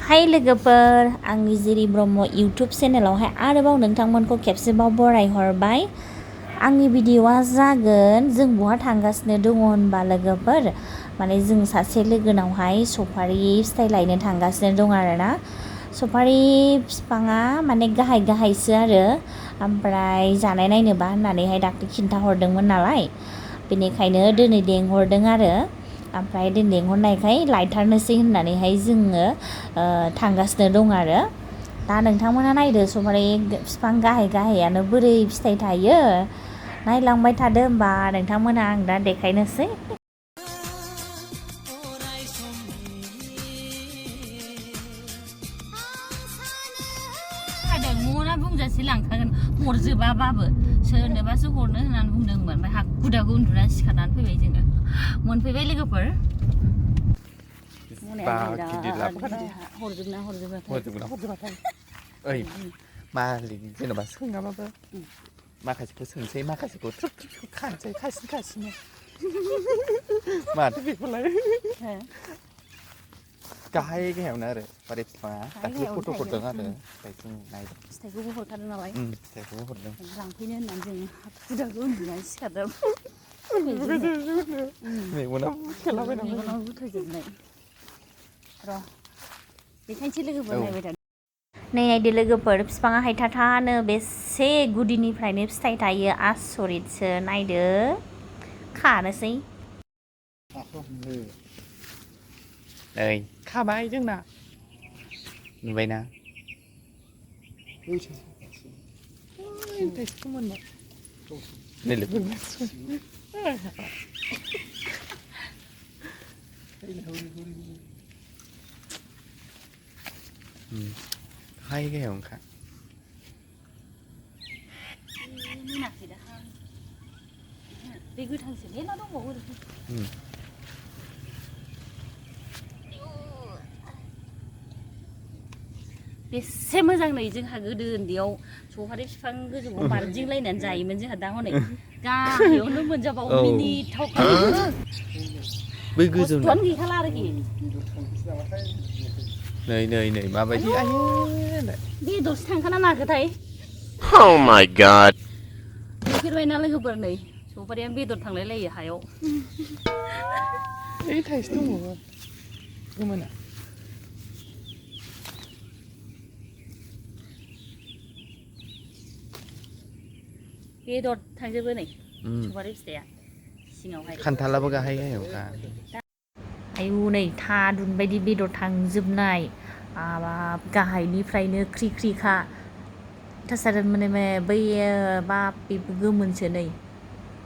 हाय लोगोफोर आंनि जिरि ब्रह्म इउटुब चेनेलावहाय आरोबाव नोंथांमोनखौ खेबसेबाव बरायहरबाय। आंनि भिडिअआ जागोन जों बहा थांगासिनो दङ होनबा लोगोफोर माने जों सासे लोगोनावहाय सफारि फिथाइ लायनो थांगासिनो दं आरोना। सफारि बिफाङा माने गाहाय गाहायसो आरो ओमफ्राय जानाय नायनोबा होननानैहाय दाख्लै खिन्थाहरदोंमोन नालाय बेनिखायनो दिनै लेंहरदों आरो ओमफ्राय दिनै लेंहरनायखाय लायथारनोसै होननानैहाय जोङो थांगासिनो दं आरो दा नोंथांमोना नायदो सफारि बिफां गाहाय गाहायानो बोरै फिथाइ थायो नायलांबाय थादो होमबा नोंथांमोना आं दा देखायनोसै। मना बुंजासे लांखागोन हरजोबाबाबो सोरनोबासो हरनो होननानै बुंदोंमोन ओमफ्राय हाखु दाखु उन्दुनानै सिखारनानै फैबाय जोङो मोनफैबाय लोगोफोर हरजोबाथाय ओइ मालिक जेनेबा सोङाबाबो माखासेखौ सोंसै माखासेखौ थ्रुब थ्रुब खानोसै खासिनो माथो बेखौलाय गाहाय गाहायावनो आरो सफारि बिफाङा दाख्लै फट' हरदों आरो ओमफ्राय जों नायदों फिथाइखौबो हरखादों नालाय फिथाइखौबो हरदों लांफैनो होननानै जों हाखु दाखु उन्दुनानै सिखारदों मेगनाव बुथारजोबनाय र' बेखायनोसै लोगोफोर नायबाय थादों। नै नायदो लोगोफोर बिफाङा हायथाथानो बेसे गुदिनिफ्रायनो फिथाइ थायो आसरितसो नायदो खानोसै नै खाबाय जोंना नुबायना हाय गाहायावनोखा मोनाखै दाहां बे गोथांसो मेला दंबावो बेसे मोजां नै जोंहा गोदो उन्दैयाव सफारि बिफां गोजौआव बारदिंलायनानै जायोमोन जोंहा दा हनै गाहायावनो मोनजाबावो मिनिथाव बै गोजौ खस्थ'आनो गैखाला आरोखि नै माबायदि आयु बेदरसो थांखाना नाखोथाय Oh my god नुफेरबायना लोगोफोर नै सफारिया बेदर थांलाय लायो हायाव ओइ थाइसे दंबावो गोमोना बेदर थांजोबो नै सफारि फिथाइया सिङावहाय खान्थालाबो गाहाय गाहायावखा आयु नै थादुन बायदि बेदर थांजोबनाय माबा गाहायनिफ्रायनो ख्रि ख्रिखा थासारि माने बैयो बाब बेबो गोमोनसो नै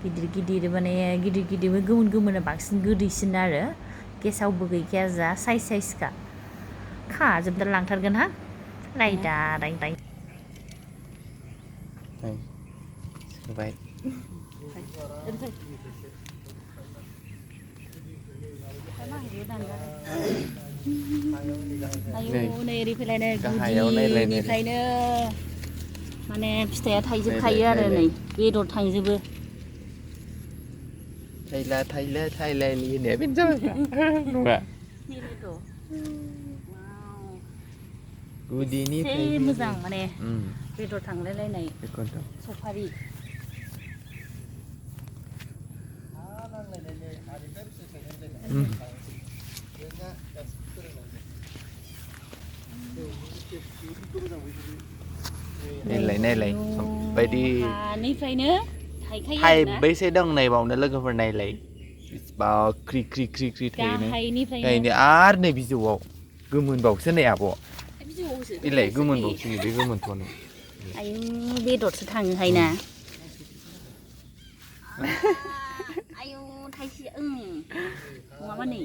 गिदिर गिदिर माने गिदिर गिदिर गोमोना बांसिन गोदैसिन आरो गेसावबो गैखाया जा साइज साइजखा खाजोबना लांथारगोन हा रायदा रायदाय सोबाय आयु नै ओरै फैलायनो गुदिनिफ्रायनो माने फिथाइया थाइजोबखायो आरो नै बेदर थांजोबो थाइलालि होननाया बेनो जाबाय नङा गुदिनिफ्राय मोजां माने बेदर थांलायलायनाय सफारि नायलाय बायदि थाइबैसे दं नायबावनो लोगोफोर नायलाय ख्रि ख्रि ख्रि ख्रि थायोनो आरो नै बिजौआव गोमोनबावसो नै आब' बिलाइ गोमोनबावसो नै बे गोमोनथ'नो आयु बेदरसो थाङोहाय ना आयु थाइसे नङाबा नै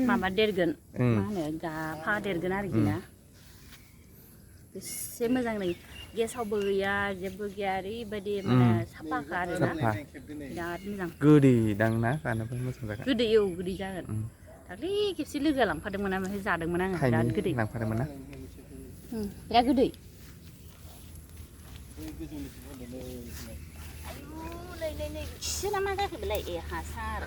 माबा देरगोन मा होनो गाफा देरगोन आरोखि ना बेसे मोजां नै गेसावबो गैया जेबो गैया ओरैबायदि माने साफाखा आरोना बिराद मोजां गोदै दांना जानोबो मोजां जागोन गोदै गोदै जागोन दाख्लै खेबसे लोगोआ लांफादोंमोन ओमफ्राय जादोंमोन आङो बिराद गोदै लांफादोंमोन ना बिराद गोदै आयु नै खिसो ना मा जाखो बेलाय ए हासार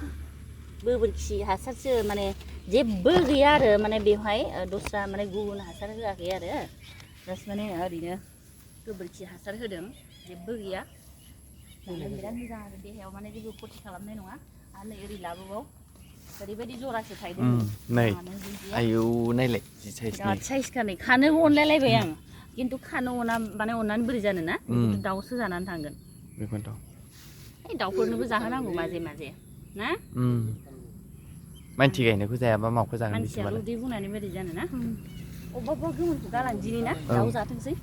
गोबोरखि हासारसो माने जेबो गैया आरो माने बेवहाय दस्रा माने गुबुन हासार होआखै आरो जास्ट माने ओरैनो गोबोरखि हासार होदों जेबो गैया बिराद मोजां आरो देहायाव माने जेबो खथि खालामनाय नङा आरो नै ओरै लाबोबाव ओरैबायदि जरासो थायदों नै आयौ नायलाय जि साइज बिराद साइजखा नै खानोबो अनलायलायबाय आं खिन्थु खानो अना माने अननानै बोरै जानो ना दाउसो जानानै थांगोन बेखौनोथ' है दाउफोरनोबो जाहोनांगौ माजे माजे ना मानसि गायनायखौ जायाबा माखौ जागोन मानसियाल' उदै बुंनानै बोरै जानो ना अबेबा गोमोनखौ गालांदिनि ना दाउ जाथोंसै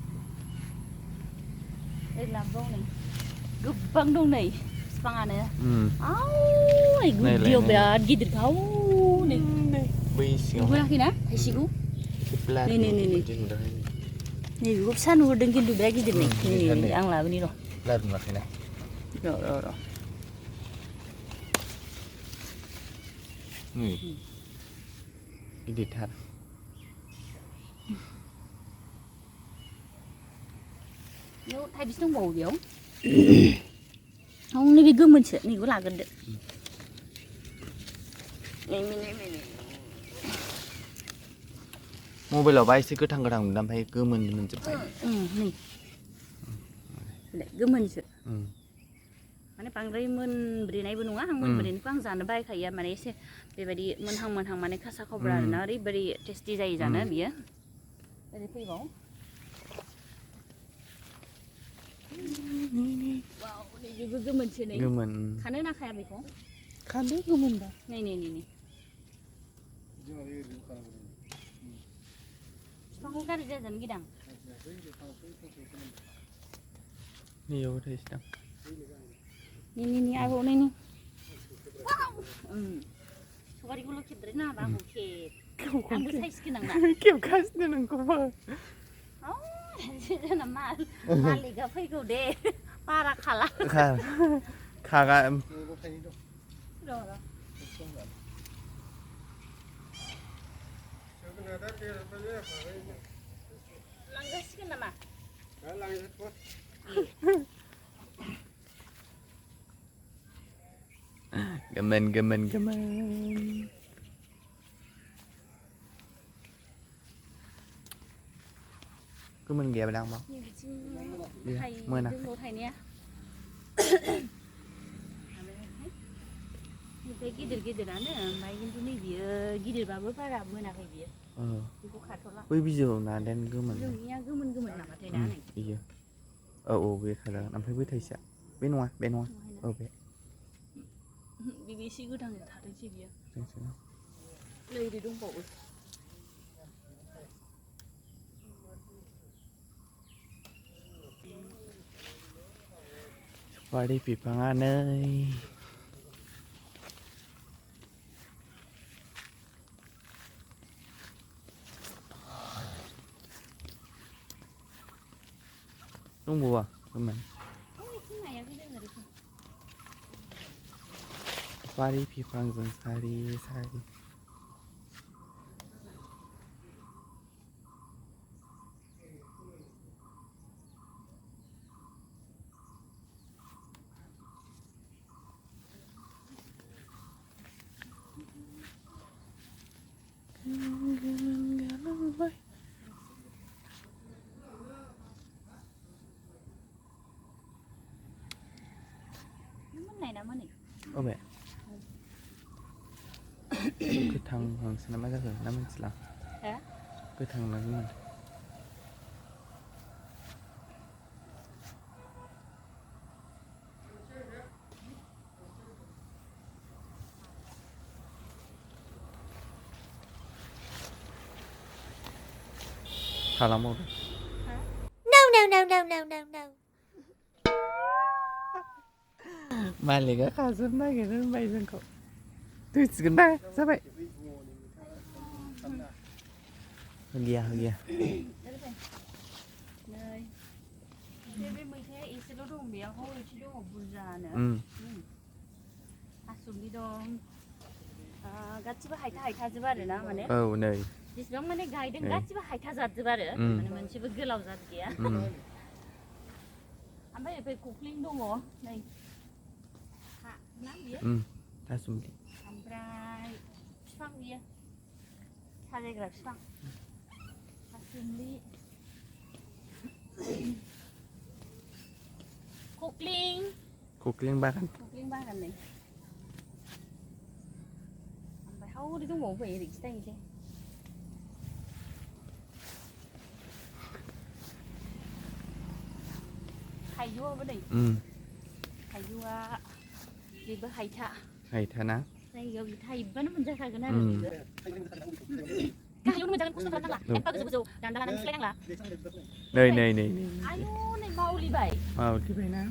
ओरै लाबोबाव नै गोबां दं नै बिफाङानो नै गुदियाव बिराद गिदिर गाव नै बै सिङाव नुहराखैना थाइसेखौ नै नै नै नै बेखौ फिसा नुहुरदों खिन्थु बिराद गिदिर नै नै आं लाबोनि र' लारु नुवाखैना र' गिदिरथार बेयाव थाइबेसे दंबावो बेयाव नैबे गोमोनसो नैखौ लाग्रोदो मबाइलावबा एसे गोथां गोथां नुदों ओमफ्राय गोमोन मोनजोब्बाय नै गोमोनसो माने बांद्राय मोनब्रेनायबो नङा आं मोनब्रेनायखौ आं जानो बायखायो माने एसे बेबायदि मोनहां मोनहां माने खासा खावब्रा आरोना ओरैबायदि टेस्टि जायो जानो बियो ओरै फैबाव बेबो गोमोनसो नै गोमोन खानो ना खाया बेखौ खानो गोमोनबा नै बिफांखौ गाज्रि जाजानो गिदां नैयावबो थाइसेदां नि आरोबाव नै सबारिखौल' खेबद्राय नाङाबा आंखौ खेब आंबो साइज गोनां ना खेबगासिनो नोंखौबो जोंना मालिकआ फैगौ दे बारा खाला खागा लांजासिगोन नामा गोमोन गैयाबा आंबा मोना थायनाया गिदिर गिदिरानो ओमफ्राय खिन्थु नै बियो गिदिरबाबो बारा मोनाखै बियो बेखौ खाथ'ला बै बिजौआव नादेन गोमोन जोंनिया गोमोन नामाथाय ना नै बियो औ बे खाजागोन ओमफ्राय बै थाइसेया बे नङा औ बे एसे गोथां थाथोंसै बियो नै ओरै दंबावो सफारि बिफाङा नै दंबावा गोमोन सफारि बिफांजों सारि अबे गोथां हांसो ना मा जाखो ना मिथिला गोथां ना गोमोन खालामबावदो No मालिकआ खाजोबनो नागिरो होनबाय जोंखौ थैसिगोन ना जाबाय गैया नै बे मैथाया एसेल' दं बेयाव एसे दङ बुरजानो थासुमलि दं गासिबो हायथा-हायथाजोब आरोना माने औ नै जेसेबां माने गायदों गासिबो हायथा जाजोब आरो माने मोनसेबो गोलाव जाद गैया ओमफ्राय ओमफ्राय खख्लिं दङ नै ना बियो थासुमलि ओमफ्राय बिफां बियो साजायग्रा बिफां थासुमलि खख्लिं बागान नै ओमफ्राय हौरै दंबावो फै ओरै खिथाहैनोसै थाइजौआबो नै थाइजौआ बेबो हायथाना जायगायाव थाइबानो मोनजाखागोन आरो बेबो गाहायावनो मोनजागोन खस्थ' खालामनांला एफा गोजौ गोजौ दान्दा लानानै सिलायनांला नै आयु नै मावलिबाय ना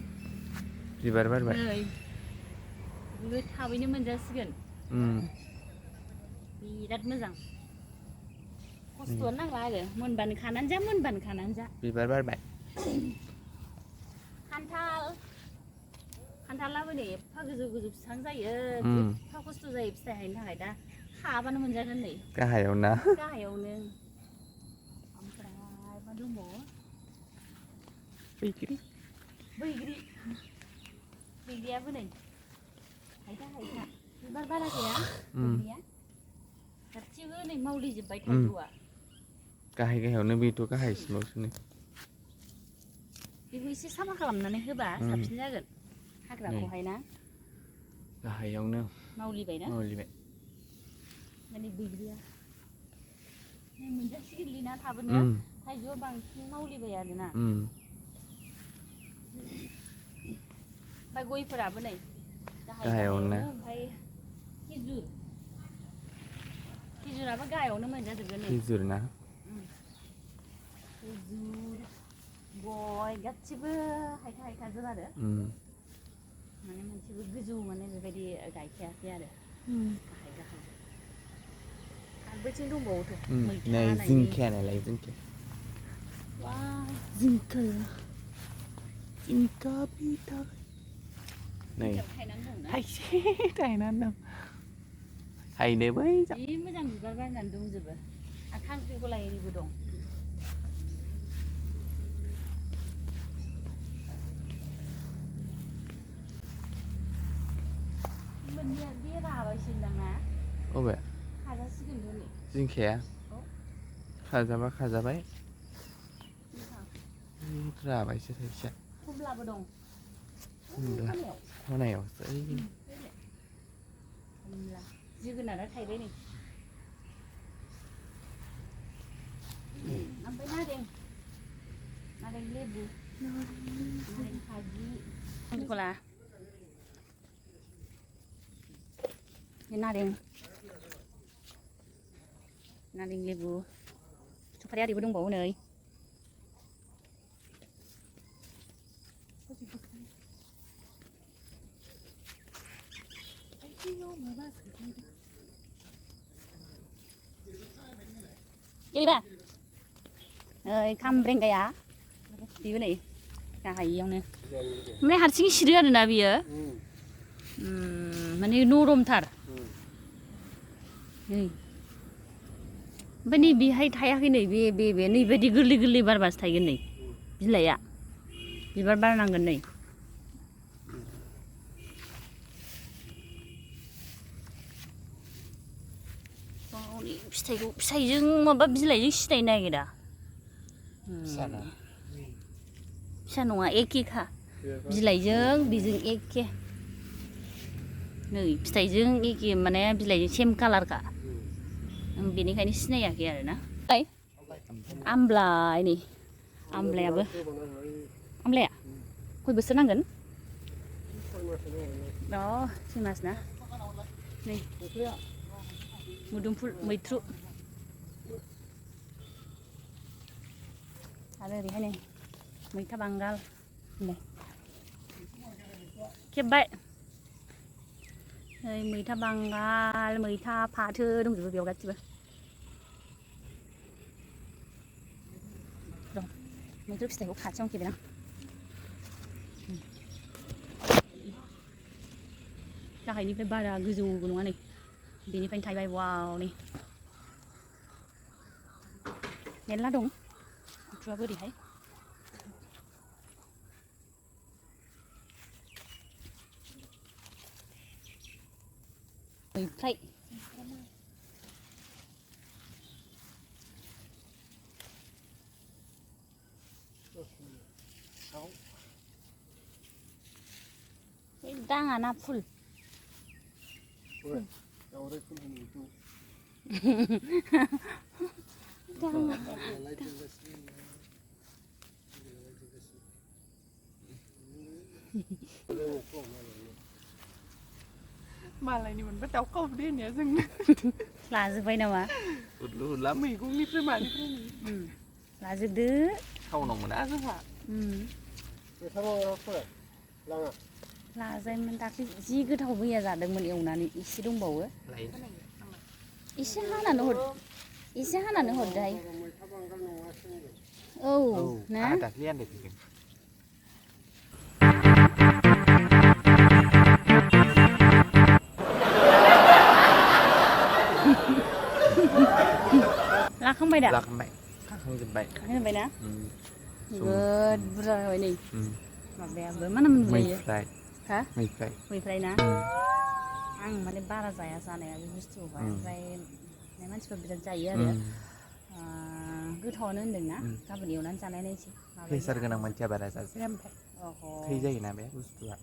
बिबार बारबाय नै बेबो थाबैनो मोनजासिगोन बिराद मोजां खस्थ'आनो नांला आरो मोनबानो खानानै जा बिबार बारबाय खान्थालाबो नै एफा गोजौ बिफां जायो एफा खस्थ' जायो फिथाइ थायनो थाखाय दा खाबानो मोनजागोन नै गाहायावनो ओमफ्राय मा दंबावो बैग्रियाबो नै हायथा बिबार बाराखैना बैग्रिया गासिबो नै मावलिजोब्बाय थाइजौआ गाहायावनो बेथ' गाहायसिमावसो नै बेखौ एसे साफा खालामनानै होबा साबसिन जागोन हाग्राखौहाय ना गाहायावनो मावलिबाय माने बैग्रिया मोनजासिगोनलै ना थाबैनो थाइजौआ बांसिन मावलिबाय आरोना ओमफ्राय गयफोराबो नै गाहायावनो ओमफ्राय खिजुराबो गाहायावनो मोनजाजोबगोन नै खिजुर गय गासिबो हायथा जोब आरो माने मोनसेबो गोजौ माने बेबायदि गायखायाखै आरो गाहाय आरो बैथिं दंबावोथ' नै जिंखाया नालाय जिंखा बिथाइ नै थायनानै दं थायनो बै जि मोजां बिबार बारनानै दंजोबो आरो खांख्रिखला एरिबो दं बे राबायसोदां ना अबे खाजासिगोन नै जिंखाया खाजाबा खाजाबाय राबायसो थाइसेया खमलाबो दं खनायावसो खमला जोगोनारा थाइबाय नै ओमफ्राय नारें लेबु नारें खाजि खांख्रिखला नारें लेबु सफारि आरिबो दंबावो नै गेलेबा ओइ खामब्रेंगाया बेबो नै गाहायावनो ओमफ्राय हारसिं सिरि आरोना बियो माने नरमथार नै ओमफ्राय नै बेहाय थायाखै नै बे नैबायदि गोरलै बारबासो थायगोन नै बिलाइआ बिबार बारनांगोन नै फिथाइजों माबा बिलाइजों सिनायनो नागिरा फिसा नङा एखेखा बिलाइजों बेजों एखे नै फिथाइजों एखे माने बिलाइजों सेम कालारखा बेनिखायनो सिनायाखै आरो ना आमलाइ नै आमलाया खय बोसोर नांगोन 6 मास ना नै मोदोमफुल मैथ्रु आरो ओरैहाय नै मैथा बांगाल खेबबाय नै मैथा बांगाल मैथा फाथो दंजोबो बेयाव गासिबो दं मैथ्रु फिथाइखौ खाथियावनो खेबबाय आं गाहायनिफ्राय बारा गोजौबो नङा नै बेनिफ्रायनो थायबाय वाव नै मेरला दं मैथ्रुआबो ओरैहाय मैफ्राय दाङा ना फुल मालायनि मोनबा दाउखा उदैनिया जों लाजोब्बाय नामा उदलु उदला मैगंनिफ्राय मानिफ्राय लाजोबदो टाउनाव मोना जोंहा लाजायोमोन दाख्लै जि गोथाव मैया जादोंमोन एवनानै एसे दंबावो एसे हानानै हरदोहाय औ ना दाख्लै आन्दाय फैदों लाखांबाय दा लाखांबाय खाखांजोब्बाय ना जोबोद बुरजा जाबाय नै माबायाबो मा नाम मोनलायो हा मैफ्राय ना आं माने बारा जाया जानाया बे बुस्थुखौहाय ओमफ्राय मानसिफोर बिराद जायो आरो गोथावानो होनदों ना गाबोन एवनानै जानाय नायसै प्रेसार गोनां मानसिया बारा जाजाया ओमफ्राय थै जायोना बे बुस्थुआ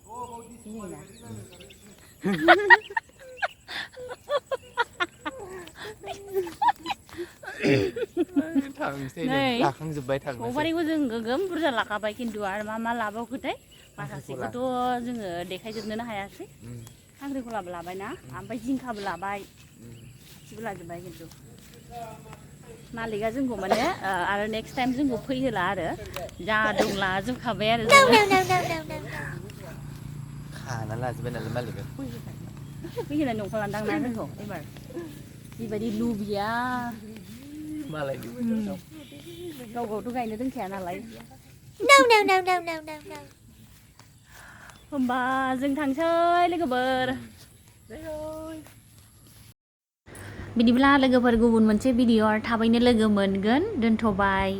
लाखांजोब्बाय सबारिखौ जों गोगोम बुरजा लाखाबाय खिन्थु आरो मा लाबावखोथाय माखासेखौथ' जोङो देखायजोबनोनो हायासै खांख्रिखलाबो लाबायना ओमफ्राय जिंखाबो लाबाय गासिबो लाजोब्बाय खिन्थु मालिकआ जोंखौ माने आरो नेक्स्ट टाइम जोंखौ फैहोला आरो जा दं लाजोबखाबाय आरो खाना लाजोब्बाय नालाय मालिकआ फैहोनाय नंखालादां ना जोंखौ एबार बेबायदि लुबैया मालायनि गाव गावथ' गायनो रोंखाया नालाय होमबा जों थांसै लोगोफोर बिदिब्ला लोगोफोर गुबुन मोनसे भिडिअ' थाबैनो लोगो मोनगोन दोनथ'बाय